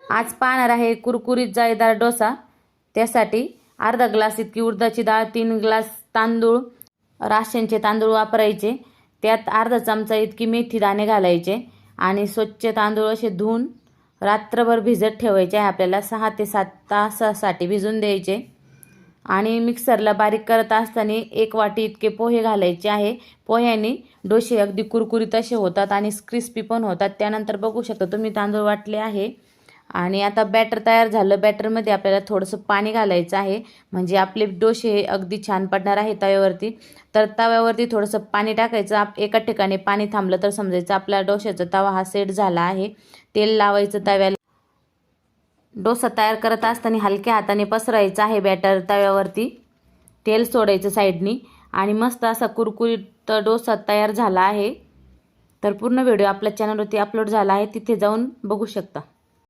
आज पाहणार आहे कुरकुरीत जाळीदार डोसा। त्यासाठी अर्धा ग्लास इतकी उडदाची डाळ, 3 ग्लास तांदूळ, राशनचे तांदूळ वापरायचे। त्यात अर्धा चमचा इतकी मेथी दाणे घालायचे आणि स्वच्छ तांदूळ असे धुवून रात्रभर भिजत ठेवायचे आहे। आपल्याला 6 ते 7 तासासाठी भिजून द्यायचे। आणि मिक्सरला बारीक करत असताना 1 वाटी इतके पोहे घालायचे आहे। पोह्याने डोसे अगदी कुरकुरीत असे होतात आणि क्रिस्पी पण होतात। त्यानंतर बघू शकता तुम्ही तांदूळ वाटले आहे आणि आता बॅटर तयार झालं। बॅटरमध्ये आपल्याला थोडंसं पाणी घालायचं आहे, म्हणजे आपले डोसे अगदी छान पडणार आहे तव्यावरती। तर तव्यावरती थोडंसं पाणी टाकायचं। एका ठिकाणी पाणी थांबलं तर समजायचं आपला डोशाचा तवा हा सेट झाला आहे। तेल लावायचं तव्याला। डोसा तयार करत असताना हलक्या हाताने पसरायचं आहे बॅटर तव्यावरती। तेल सोडायचं साईडनी आणि मस्त असा कुरकुरीत डोसा तयार झाला आहे। तर पूर्ण व्हिडिओ आपल्या चॅनलवरती अपलोड झाला आहे, तिथे जाऊन बघू शकता।